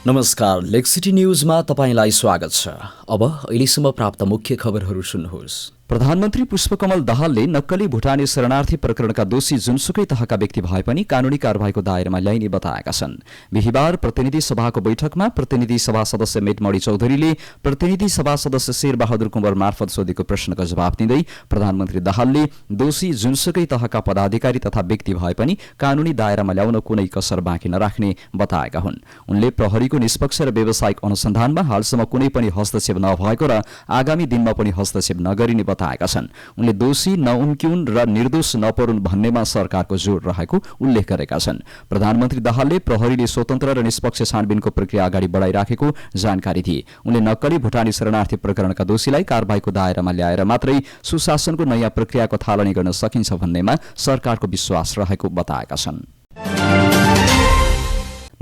नमस्कार, लेक्सिटी न्यूजमा तपाईंलाई स्वागत छ। अब अहिलेसम्म प्राप्त मुख्य खबरहरू सुन्नुहोस्। प्रधानमन्त्री पुष्पकमल दाहालले नक्कली भुटानी शरणार्थी प्रकरणका दोषी जुनसुकै तहका व्यक्ति भए पनि कानूनी कारबाहीको दायरामा ल्याइने बताएका छन्। बिहिबार प्रतिनिधि सभाको बैठकमा प्रतिनिधि सभा सदस्य मेटमणि चौधरीले प्रतिनिधि सभा सदस्य शेरबहादुर कुँवर मार्फत सोधेको प्रश्नको जवाफ दिँदै प्रधानमन्त्री दाहालले दोषी जुनसुकै तहका पदाधिकारी तथा व्यक्ति भए पनि कानूनी दायरामा ल्याउन कुनै कसर बाँकी नराख्ने बताएका हुन्। उनले प्रहरीको निष्पक्ष र व्यावसायिक अनुसन्धानमा हालसम्म कुनै पनि हस्तक्षेप नभएको र आगामी दिनमा पनि हस्तक्षेप नगरिने बताएका छन्। उनले दोषी नउम्क्युन् र निर्दोष नपरुन् भन्नेमा सरकारको जोड रहेको उल्लेख गरेका छन्। प्रधानमन्त्री दाहालले प्रहरीले स्वतन्त्र र निष्पक्ष छानबिनको प्रक्रिया अगाडि बढाइराखेको जानकारी दिए। उनले नक्कली भुटानी शरणार्थी प्रकरणका दोषीलाई कारबाहीको दायरामा ल्याएर मात्रै सुशासनको नयाँ प्रक्रियाको थालनी गर्न सकिन्छ भन्नेमा सरकारको विश्वास रहेको बताएका छन्।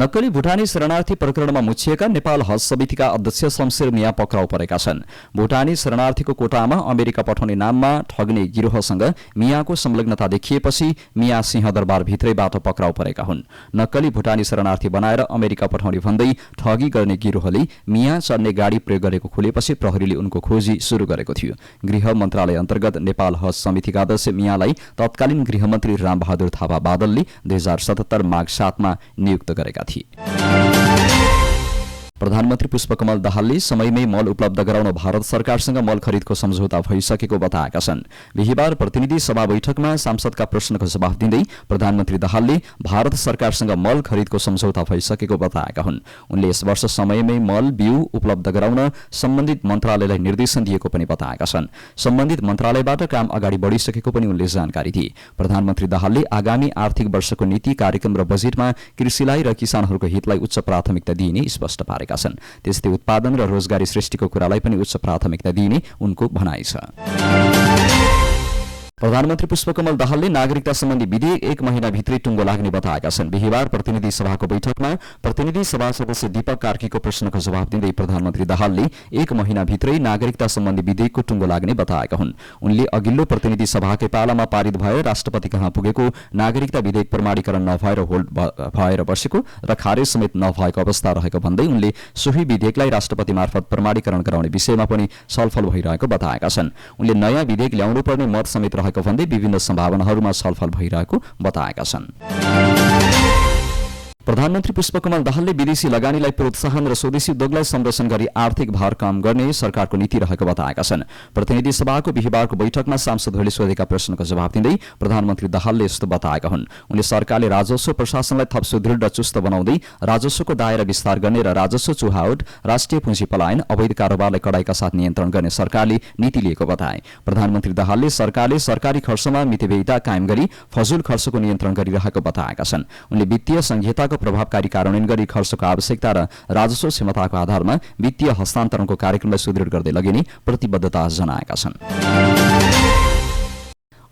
नक्कली भुटानी शरणार्थी प्रकरणमा मुछिएका नेपाल हज समितिका अध्यक्ष शमशेर मिया पक्राउ परेका छन्। भुटानी शरणार्थीको कोटामा अमेरिका पठाउने नाममा ठग्ने गिरोहसँग मियाको संलग्नता देखिएपछि मिया सिंहदरबार भित्रैबाट पक्राउ परेका हुन्। नक्कली भुटानी शरणार्थी बनाएर अमेरिका पठाउने भन्दै ठगी गर्ने गिरोहले मिया चढ्ने गाडी प्रयोग गरेको खुलेपछि प्रहरीले उनको खोजी शुरू गरेको थियो। गृह मन्त्रालय अन्तर्गत नेपाल हज समितिका अध्यक्ष मियालाई तत्कालीन गृहमन्त्री रामबहादुर थापा बादलले 2077 माघ 7 मा नियुक्त गरेका थिए। प्रधानमन्त्री पुष्पकमल दाहालले समयमै मल उपलब्ध गराउन भारत सरकारसँग मल खरिदको सम्झौता भइसकेको बताएका छन्। बिहिबार प्रतिनिधि सभा बैठकमा सांसदका प्रश्नको जवाफ दिँदै प्रधानमन्त्री दाहालले भारत सरकारसँग मल खरिदको सम्झौता भइसकेको बताएका हुन्। उनले यस वर्ष समयमै मल बिउ उपलब्ध गराउन सम्बन्धित मन्त्रालयलाई निर्देशन दिएको पनि बताएका छन्। सम्बन्धित मन्त्रालयबाट काम अगाडि बढिसकेको पनि उनले जानकारी दिए। प्रधानमन्त्री दाहालले आगामी आर्थिक वर्षको नीति कार्यक्रम र बजेटमा कृषिलाई र किसानहरूको हितलाई उच्च प्राथमिकता दिइने स्पष्ट पारेका छन्। त्यस्तै उत्पादन र रोजगारी सृष्टिको कुरालाई पनि उच्च प्राथमिकता दिइने उनको भनाइ छ। प्रधानमन्त्री पुष्पकमल दाहालले नागरिकता सम्बन्धी विधेयक 1 महिनाभित्रै टुङ्गो लाग्ने बताएका छन्। बिहिबार प्रतिनिधि सभाको बैठकमा प्रतिनिधि सभा सदस्य दीपक कार्कीको प्रश्नको जवाफ दिँदै प्रधानमन्त्री दाहालले 1 महिनाभित्रै नागरिकता सम्बन्धी विधेयकको टुङ्गो लाग्ने बताएका हुन्। उनले अघिल्लो प्रतिनिधि सभाकै पालामा पारित भएर राष्ट्रपति कहाँ पुगेको नागरिकता विधेयक प्रमाणीकरण नभएर होल्ड भएर बसेको र खारेज समेत नभएको अवस्था रहेको भन्दै उनले सोही विधेयकलाई राष्ट्रपति मार्फत प्रमाणीकरण गराउने विषयमा पनि छलफल भइरहेको बताएका छन्। उनले नयाँ विधेयक ल्याउनुपर्ने मत समेत भन्दै विभिन्न सम्भावनाहरूमा छलफल भइरहेको बताएका छन्। प्रधानमन्त्री पुष्पकमल दाहालले विदेशी लगानीलाई प्रोत्साहन र स्वदेशी उद्योगलाई संरक्षण गरी आर्थिक भार कम गर्ने सरकारको नीति रहेको बताएका छन्। प्रतिनिधि सभाको बिहिबारको बैठकमा सांसदहरूले सोधेका प्रश्नको जवाफ दिँदै प्रधानमन्त्री दाहालले यस्तो बताएका हुन्। उनले सरकारले राजस्व प्रशासनलाई थप सुदृढ र चुस्त बनाउँदै राजस्वको दायरा विस्तार गर्ने र राजस्व चुहावट, राष्ट्रिय पुँजी पलायन, अवैध कारोबारलाई कडाइका साथ नियन्त्रण गर्ने सरकारले नीति लिएको बताए। प्रधानमन्त्री दाहालले सरकारले सरकारी खर्चमा मितव्ययिता कायम गरी फजुल खर्चको नियन्त्रण गरिरहेको बताएका छन्। उनले वित्तीय संहिता प्रभावकारी कार्यान्वयन गरी खर्चको आवश्यकता र राजस्व क्षमताको आधारमा वित्तीय हस्तान्तरणको कार्यक्रमलाई सुदृढ गर्दै लगिने प्रतिबद्धता जनाएका छन्।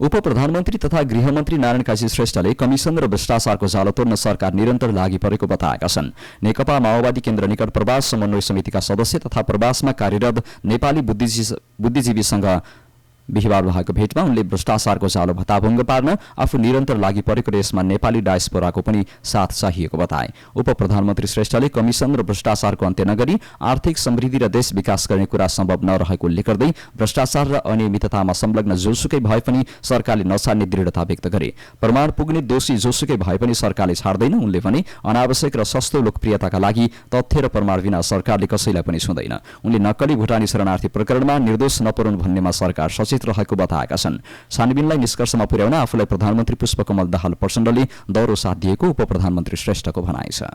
उप प्रधानमन्त्री तथा गृहमन्त्री नारायण काजी श्रेष्ठले कमिसन र भ्रष्टाचारको जालो तोड्न सरकार निरन्तर लागि परेको बताएका छन्। नेकपा माओवादी केन्द्र निकट प्रवास समन्वय समितिका सदस्य तथा प्रवासमा कार्यरत नेपाली बुद्धिजीवीसँग बिहिबार भएको भेटमा उनले भ्रष्टाचारको जालो भत्ताभङ्ग पार्न आफू निरन्तर लागि परेको र यसमा नेपाली डायस्पोराको पनि साथ चाहिएको बताए। उप प्रधानमन्त्री श्रेष्ठले कमिसन र भ्रष्टाचारको अन्त्य नगरी आर्थिक समृद्धि र देश विकास गर्ने कुरा सम्भव नरहेको उल्लेख गर्दै भ्रष्टाचार र अनियमिततामा संलग्न जोसुकै भए पनि सरकारले नछाड्ने दृढता व्यक्त गरे। प्रमाण पुग्ने दोषी जोसुकै भए पनि सरकारले छाड्दैन। उनले भने अनावश्यक र सस्तो लोकप्रियताका लागि तथ्य र प्रमाण बिना सरकारले कसैलाई पनि छुँदैन। उनले नक्कली भुटानी शरणार्थी प्रकरणमा निर्दोष नपरुन् भन्नेमा सरकार सचेत रहेको बताएका छन्। छानबिनलाई निष्कर्षमा पुर्याउन आफूलाई प्रधानमन्त्री पुष्पकमल दाहाल प्रचण्डले दौरो साथ दिएको उप प्रधानमन्त्री श्रेष्ठको भनाइ छ।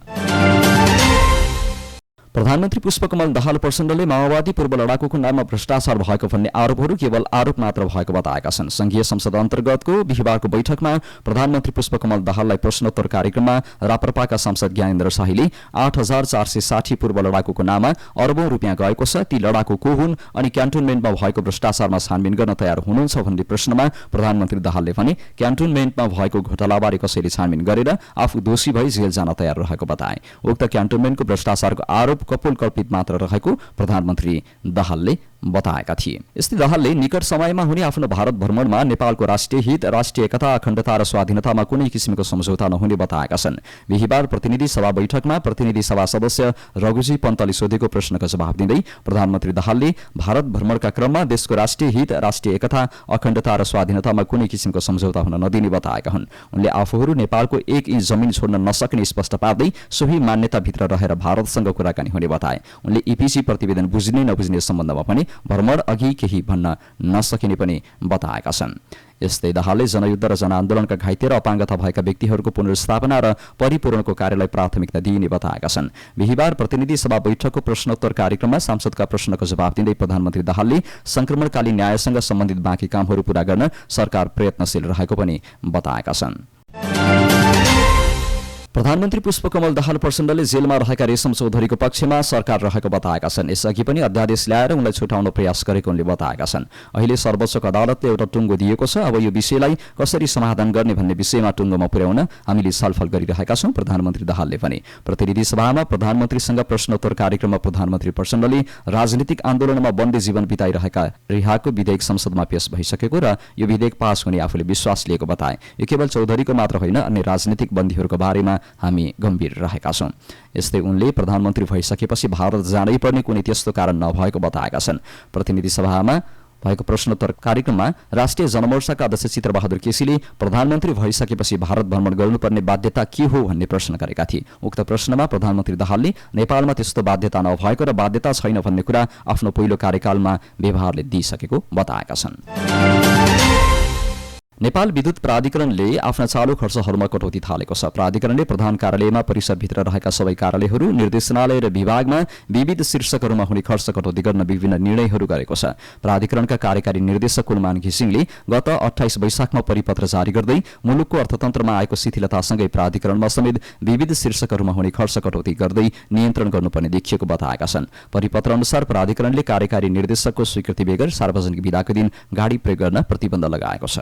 प्रधानमन्त्री पुष्पकमल दाहाल प्रचण्डले माओवादी पूर्व लडाकुको नाममा भ्रष्टाचार भएको भन्ने आरोपहरू केवल आरोप मात्र भएको बताएका छन्। संघीय संसद अन्तर्गतको बिहिबारको बैठकमा प्रधानमन्त्री पुष्पकमल दाहाललाई प्रश्नोत्तर कार्यक्रममा राप्रपाका सांसद ज्ञानेन्द्र शाहीले 8460 पूर्व लडाकुको नाममा अरबौं रुपियाँ गएको छ, ती लडाकु को हुन् अनि क्यान्टोनमेन्टमा भएको भ्रष्टाचारमा छानबिन गर्न तयार हुनुहुन्छ भन्ने प्रश्नमा प्रधानमन्त्री दाहालले भने क्यान्टोनमेन्टमा भएको घोटालाबारे कसैले छानबिन गरेर आफू दोषी भई जेल जान तयार रहेको बताए। उक्त क्यान्टोनमेन्टको भ्रष्टाचारको आरोप कपोल कल्पित मात्र रहेको प्रधानमन्त्री दाहालले बताएका थिए। यस्तै दाहालले निकट समयमा हुने आफ्नो भारत भ्रमणमा नेपालको राष्ट्रिय हित, राष्ट्रिय एकता, अखण्डता र स्वाधीनतामा कुनै किसिमको सम्झौता नहुने बताएका छन्। बिहीबार प्रतिनिधि सभा बैठकमा प्रतिनिधि सभा सदस्य रघुजी पन्तले सोधेको प्रश्नको जवाब दिँदै प्रधानमन्त्री दाहालले भारत भ्रमणका क्रममा देशको राष्ट्रिय हित, राष्ट्रिय एकता, अखण्डता र स्वाधीनतामा कुनै किसिमको सम्झौता हुन नदिने बताएका हुन्। उनले आफूहरू नेपालको 1 इन्च जमिन छोड्न नसक्ने स्पष्ट पार्दै सोही मान्यताभित्र रहेर भारतसँग कुराकानी हुने बताए। उनले ईपीसी प्रतिवेदन बुझ्ने नबुझ्ने सम्बन्धमा पनि भ्रमण अघि केही भन्न नसकिने पनि बताएका छन्। यस्तै दाहालले जनयुद्ध र जनआन्दोलनका घाइते र अपाङ्गता भएका व्यक्तिहरूको पुनर्स्थापना र परिपूरणको कार्यलाई प्राथमिकता दिइने बताएका छन्। बिहीबार प्रतिनिधि सभा बैठकको प्रश्नोत्तर कार्यक्रममा सांसदका प्रश्नको जवाब दिँदै प्रधानमन्त्री दाहालले संक्रमणकालीन न्यायसँग सम्बन्धित बाँकी कामहरू पूरा गर्न सरकार प्रयत्नशील रहेको पनि बताएका छन्। प्रधानमन्त्री पुष्पकमल दाहाल प्रचण्डले जेलमा रहेका रेशम चौधरीको पक्षमा सरकार रहेको बताएका छन्। यसअघि पनि अध्यादेश ल्याएर उनलाई छुटाउन प्रयास गरेको उनले बताएका छन्। अहिले सर्वोच्च अदालतले एउटा टुङ्गो दिएको छ, अब यो विषयलाई कसरी समाधान गर्ने भन्ने विषयमा टुङ्गोमा पुर्याउन हामीले छलफल गरिरहेका छौं, प्रधानमन्त्री दाहालले भने। प्रतिनिधि सभामा प्रधानमन्त्रीसँग प्रश्नोत्तर कार्यक्रममा प्रधानमन्त्री प्रचण्डले राजनीतिक आन्दोलनमा बन्दी जीवन बिताइरहेका रिहाको विधेयक संसदमा पेश भइसकेको र यो विधेयक पास हुने आफूले विश्वास लिएको बताए। यो केवल चौधरीको मात्र होइन, अन्य राजनीतिक बन्दीहरूको बारेमा हामी गम्भीर रहेका छौं। यस्तै उनले प्रधानमन्त्री भइसकेपछि भारत जानै पर्ने कुनै त्यस्तो कारण नभएको बताएका छन्। प्रतिनिधि सभामा भएको प्रश्नोत्तर कार्यक्रममा राष्ट्रिय जनमोर्चाका अध्यक्ष चित्रबहादुर केसीले प्रधानमन्त्री भइसकेपछि भारत भ्रमण गर्नुपर्ने बाध्यता के हो भन्ने प्रश्न गरेका थिए। उक्त प्रश्नमा प्रधानमन्त्री दाहालले नेपालमा त्यस्तो बाध्यता नभएको र बाध्यता छैन भन्ने कुरा आफ्नो पहिलो कार्यकालमा व्यवहारले दिइसकेको बताएका छन्। नेपाल विद्युत प्राधिकरणले आफ्ना चालू खर्चहरूमा कटौती थालेको छ। प्राधिकरणले प्रधान कार्यालयमा परिसरभित्र रहेका सबै कार्यालयहरू, निर्देशनालय र विभागमा विविध शीर्षकहरूमा हुने खर्च कटौती गर्न विभिन्न निर्णयहरू गरेको छ। प्राधिकरणका कार्यकारी निर्देशक कुलमान घिसिङले गत 28 वैशाखमा परिपत्र जारी गर्दै मुलुकको अर्थतन्त्रमा आएको शिथिलतासँगै प्राधिकरणमा समेत विविध शीर्षकहरूमा हुने खर्च कटौती गर्दै नियन्त्रण गर्नुपर्ने देखिएको बताएका छन्। परिपत्र अनुसार प्राधिकरणले कार्यकारी निर्देशकको स्वीकृति बेगर सार्वजनिक बिदाको दिन गाडी प्रयोग गर्न प्रतिबन्ध लगाएको छ।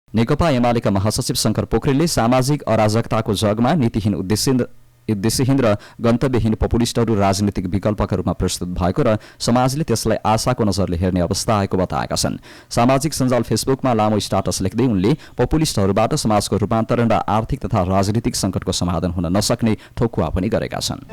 नेकपा एमालेका महासचिव शंकर पोखरेलले सामाजिक अराजकताको जगमा नीतिहीन उद्देश्यहीन र गन्तव्यहीन पपुलिस्टहरू राजनीतिक विकल्पका रूपमा प्रस्तुत भएको र समाजले त्यसलाई आशाको नजरले हेर्ने अवस्था आएको बताएका छन्। सामाजिक सञ्जाल फेसबुकमा लामो स्टाटस लेख्दै उनले पपुलिस्टहरूबाट समाजको रूपान्तरण र आर्थिक तथा राजनीतिक संकटको समाधान हुन नसक्ने ठोकुवा पनि गरेका छन्।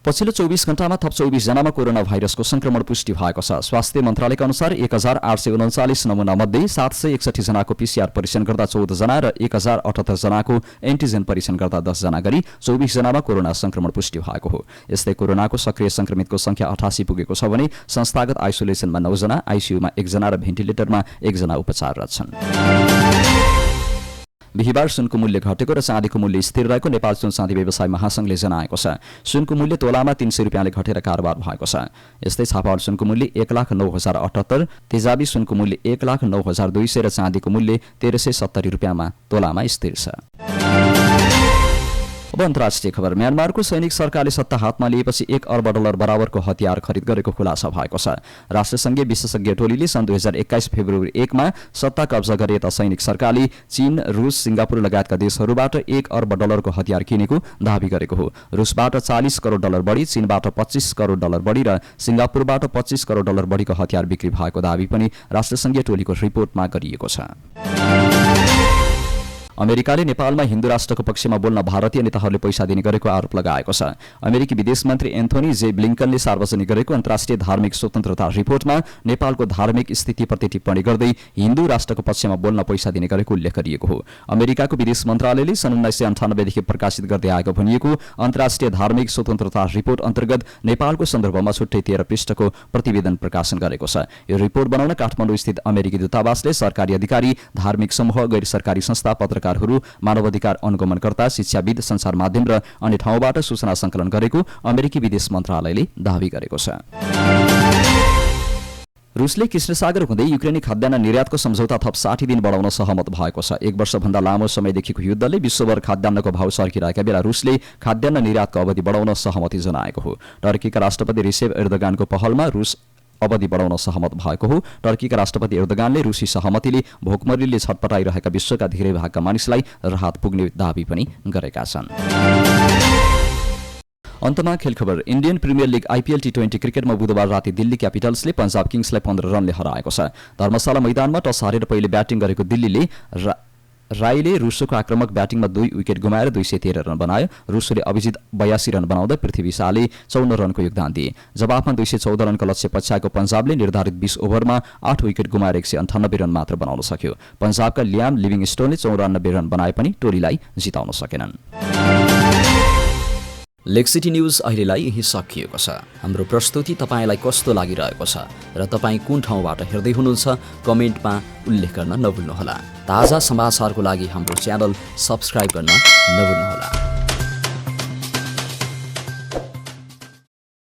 पछिल्लो 24 घण्टामा थप 24 जनामा कोरोना भाइरसको संक्रमण पुष्टि भएको छ। स्वास्थ्य मन्त्रालयका अनुसार 1839 नमुना मध्ये 761 जनाको पीसीआर परीक्षण गर्दा 14 जना र 1078 जनाको एन्टिजेन परीक्षण गर्दा 10 जना गरी 24 जनामा कोरोना संक्रमण पुष्टि भएको हो। यस्तै कोरोनाको सक्रिय संक्रमितको संख्या 88 पुगेको छ भने संस्थागत आइसोलेसनमा 9 जना, आइसियुमा 1 जना र भेन्टिलेटरमा 1 जना उपचाररत छन्। बिहीबार सुनको मूल्य घटेको र चाँदीको मूल्य स्थिर रहेको नेपाल सुन चाँदी व्यवसाय महासंघले जनाएको छ। सुनको मूल्य तोलामा 300 रुपियाँले घटेर कारोबार भएको छ। यस्तै छापाल सुनको मूल्य 1,09,078, तेजाबी सुनको मूल्य 1,09,200 र चाँदीको मूल्य 1,370 रुपियाँमा तोलामा स्थिर छ। अब अन्तर्राष्ट्रिय खबर। म्यानमारको सैनिक सरकारले सत्ता हातमा लिएपछि $1 अर्ब बराबरको हतियार खरिद गरेको खुलासा भएको छ। राष्ट्रसङ्घीय विशेषज्ञ टोलीले सन् 2021 फेब्रुअरी 1 मा सत्ता कब्जा गरे यता सैनिक सरकारले चीन, रुस, सिङ्गापुर लगायतका देशहरूबाट $1 अर्ब को हतियार किनेको दावी गरेको हो। रुसबाट $40 करोड बढी, चीनबाट $25 करोड बढी र सिङ्गापुरबाट $25 करोड बढीको हतियार बिक्री भएको दावी पनि राष्ट्रसङ्घीय टोलीको रिपोर्टमा गरिएको छ। अमेरिकाले नेपालमा हिन्दू राष्ट्रको पक्षमा बोल्न भारतीय नेताहरूले पैसा दिने गरेको आरोप लगाएको छ। अमेरिकी विदेश मन्त्री एन्थोनी जे ब्लिङ्कनले सार्वजनिक गरेको अन्तर्राष्ट्रिय धार्मिक स्वतन्त्रता रिपोर्टमा नेपालको धार्मिक स्थितिप्रति टिप्पणी गर्दै हिन्दू राष्ट्रको पक्षमा बोल्न पैसा दिने गरेको उल्लेख गरिएको हो। अमेरिकाको विदेश मन्त्रालयले सन् 1998 देखि प्रकाशित गर्दै आएको भनिएको अन्तर्राष्ट्रिय धार्मिक स्वतन्त्रता रिपोर्ट अन्तर्गत नेपालको सन्दर्भमा छुट्टै 13 पृष्ठको प्रतिवेदन प्रकाशन गरेको छ। यो रिपोर्ट बनाउन काठमाडौँ स्थित अमेरिकी दूतावासले सरकारी अधिकारी, धार्मिक समूह, गैर सरकारी संस्था, पत्रकार, मानवाधिकार अनुगमनकर्ता, शिक्षाविद, सञ्चार माध्यम र अन्य ठाउँबाट सूचना संकलन गरेको अमेरिकी विदेश मन्त्रालयले दावी गरेको छ। रुसले कृष्णसागर हुँदै युक्रेनी खाद्यान्न निर्यातको सम्झौता थप 60 दिन बढाउन सहमत भएको छ। 1 वर्षभन्दा लामो समयदेखिको युद्धले विश्वभर खाद्यान्नको भाव सर्किरहेका बेला रुसले खाद्यान्न निर्यातको अवधि बढाउन सहमति जनाएको हो। टर्कीका राष्ट्रपति रिसेप एर्दोगानको पहलमा रुस अवधि बढाउन सहमत भएको हो। टर्कीका राष्ट्रपति एर्दोगानले रुसी सहमतिले भोकमरीले छटपटाइरहेका विश्वका धेरै भागका मानिसलाई राहत पुग्ने दावी पनि गरेका छन्। अन्तमा खेल खबर। इन्डियन प्रिमियर लिग आइपिएल टी20 क्रिकेटमा बुधबार राति दिल्ली क्यापिटल्सले पञ्जाब किङ्सलाई 15 रनले हराएको छ। धर्मशाला मैदानमा टस हारेर पहिले ब्याटिङ गरेको दिल्लीले राईले रुसोको आक्रमक ब्याटिङमा 2 विकेट गुमाएर 213 रन बनायो। रुसोले अभिजित 82 रन बनाउँदा पृथ्वी शाहले 54 रनको योगदान दिए। जवाफमा 214 रनको लक्ष्य पछ्याएको पञ्जाबले निर्धारित 20 ओभरमा 8 विकेट गुमाएर 198 रन मात्र बनाउन सक्यो। पञ्जाबका लियाम लिभिङस्टोनले 94 रन बनाए पनि टोलीलाई जिताउन सकेनन्। लेक सिटी न्यूज अहिलेलाई यही सकिएको छ। हाम्रो प्रस्तुति तपाईँलाई कस्तो लागिरहेको छ र तपाईँ कुन ठाउँबाट हेर्दै हुनुहुन्छ कमेन्टमा उल्लेख गर्न नभुल्नुहोला। ताजा समाचारको लागि हाम्रो च्यानल सब्स्क्राइब गर्न नभुल्नुहोला।